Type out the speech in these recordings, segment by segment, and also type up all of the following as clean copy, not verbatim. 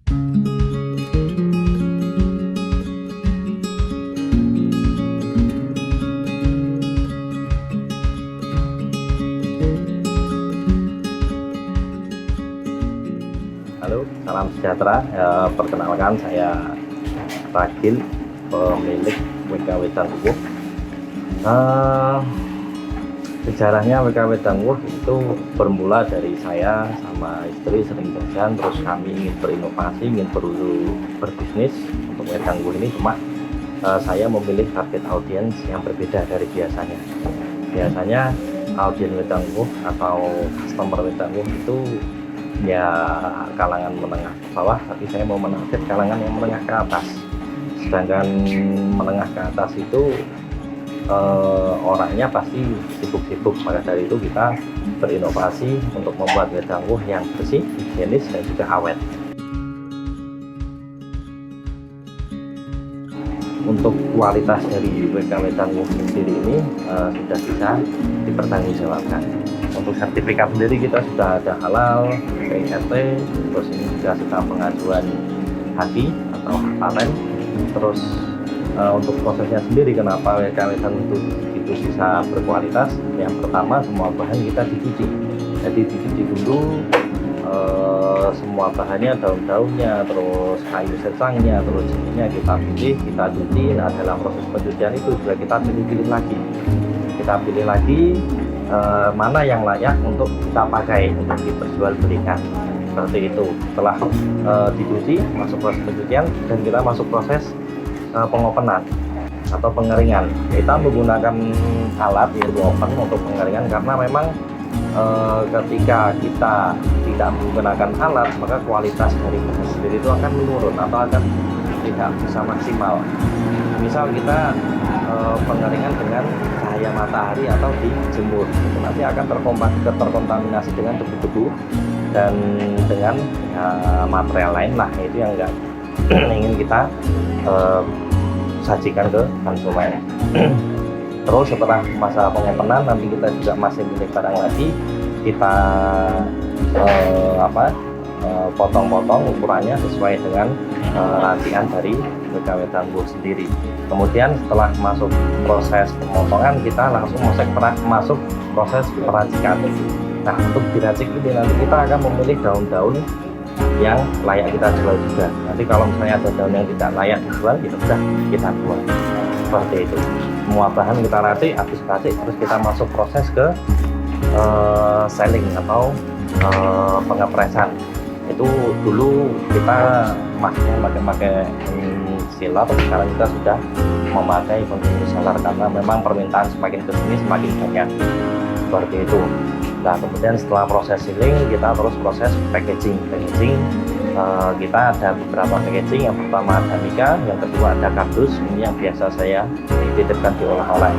Halo, salam sejahtera. Perkenalkan, saya Ragil, pemilik WK Wedang Uwuh. Sejarahnya WK Wedang Uwuh itu bermula dari saya sama istri sering jajan, terus kami ingin berinovasi, ingin berbisnis untuk Wedang Uwuh ini. Cuma saya memilih target audiens yang berbeda dari biasanya. Biasanya audiens Wedang Uwuh atau customer Wedang Uwuh itu ya kalangan menengah ke bawah, tapi saya mau menarget kalangan yang menengah ke atas. Sedangkan menengah ke atas itu orangnya pasti sibuk-sibuk, maka dari itu kita berinovasi untuk membuat Wedang Uwuh yang bersih, higienis, dan juga awet. Untuk kualitas dari WK Wedang Uwuh sendiri ini sudah bisa dipertanggungjawabkan. Untuk sertifikat sendiri kita sudah ada halal, PIRT, terus ini juga sedang pengajuan HAKI atau paten. Terus untuk prosesnya sendiri, kenapa WK Wedang itu bisa berkualitas? Yang pertama, semua bahan kita dicuci. Jadi dicuci dulu semua bahannya, daun-daunnya, terus kayu secangnya, terus jenisnya kita pilih, kita cuci. Nah, dalam proses pencucian itu juga kita pilih-pilih lagi. Kita pilih lagi mana yang layak untuk kita pakai untuk diperjualbelikan, seperti itu. Setelah dicuci, masuk proses pencucian, dan kita masuk proses pengopenan atau pengeringan. Kita menggunakan alat yaitu oven untuk pengeringan, karena memang ketika kita tidak menggunakan alat, maka kualitas dari bahan sendiri itu akan menurun atau akan tidak bisa maksimal. Misal kita pengeringan dengan cahaya matahari atau dijemur, itu nanti akan terkontaminasi dengan debu-debu dan dengan material lain lah, itu yang enggak ingin kita sajikan ke konsumen. Terus setelah masa pengopenan, nanti kita juga masih milik barang lagi, kita potong-potong ukurannya sesuai dengan racian dari WK Wedang Uwuh sendiri. Kemudian setelah masuk proses pemotongan, kita langsung masuk proses peracikan. Nah, untuk diracik ini nanti kita akan memilih daun-daun yang layak kita jual juga. Nanti kalau misalnya ada daun yang tidak layak dijual, ya sudah kita buang. Seperti itu. Semua bahan kita racik, habis racik terus kita masuk proses ke selling atau pengepresan. Itu dulu kita masih pakai silar, sekarang kita sudah memakai continuous seller karena memang permintaan semakin kesini semakin banyak, seperti itu. Nah, kemudian setelah proses sealing, kita terus proses packaging. Kita ada beberapa packaging. Yang pertama ada mika, yang kedua ada kardus. Ini yang biasa saya titipkan di oleh-oleh.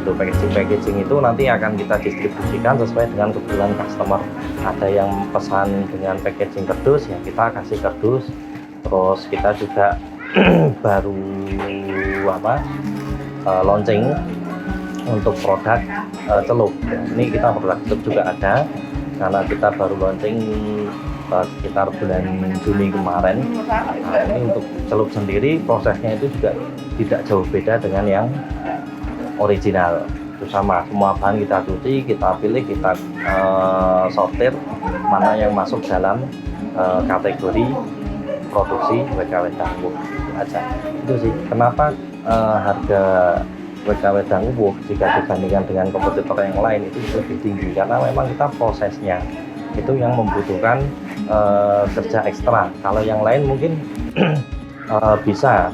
Itu packaging itu nanti akan kita distribusikan sesuai dengan kebutuhan customer. Ada yang pesan dengan packaging kardus, ya kita kasih kardus. Terus kita juga baru launching untuk produk celup. Ini kita produk celup juga ada, karena kita baru launching sekitar bulan Juni kemarin. Nah, ini untuk celup sendiri prosesnya itu juga tidak jauh beda dengan yang original. Itu sama, semua bahan kita cuci, kita pilih, kita sortir mana yang masuk dalam kategori produksi WK Wedang Uwuh aja. Itu sih kenapa harga WK Wedang Uwuh jika dibandingkan dengan kompetitor yang lain itu lebih tinggi, karena memang kita prosesnya itu yang membutuhkan kerja ekstra. Kalau yang lain mungkin bisa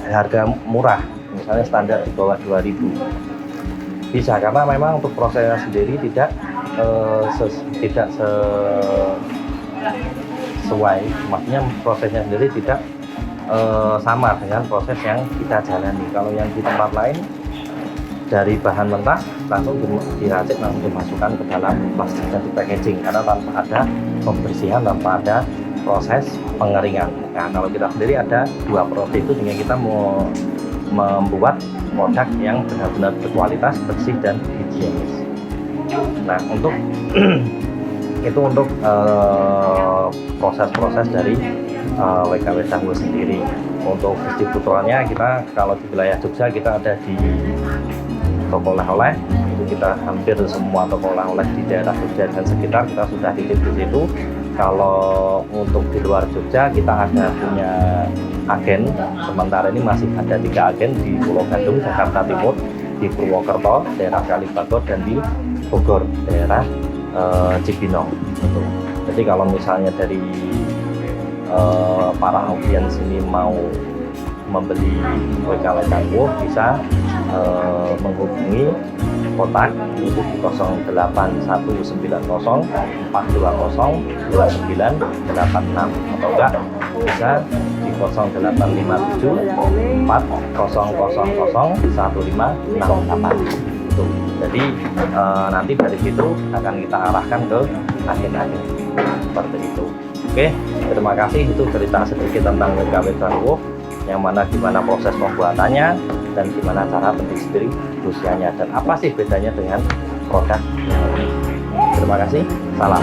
harga murah, misalnya standar di bawah 2000 bisa, karena memang untuk prosesnya sendiri tidak sesuai, maksudnya prosesnya sendiri tidak sama dengan proses yang kita jalani. Kalau yang di tempat lain dari bahan mentah langsung diracik, langsung dimasukkan ke dalam plastik dan di packaging, karena tanpa ada pembersihan, tanpa ada proses pengeringan. Nah, kalau kita sendiri ada dua proses itu, sehingga kita mau membuat produk yang benar-benar berkualitas, bersih, dan higienis. Nah, untuk itu untuk proses-proses dari WKW Tangguh sendiri. Untuk distributornya kita kalau di wilayah Jogja kita ada di toko oleh-oleh, itu kita hampir semua toko oleh-oleh di daerah Jogja dan sekitar kita sudah titip di situ. Kalau untuk di luar Jogja kita ada punya agen, sementara ini masih ada 3 agen di Pulau Gadung, Jakarta Timur, di Purwokerto, daerah Kalibagor, dan di Bogor, daerah Cibinong. Jadi kalau misalnya dari para audiens ini mau membeli WKW Tangguh bisa menghubungi kontak itu di 081904202986 atau enggak bisa di 085740001568. Jadi nanti dari situ akan kita arahkan ke agen-agen seperti itu. Oke, terima kasih. Itu cerita sedikit tentang WKW Tangguh, yang mana gimana proses pembuatannya dan gimana cara pendistribusiannya dan apa sih bedanya dengan produk yang lain. Terima kasih. Salam.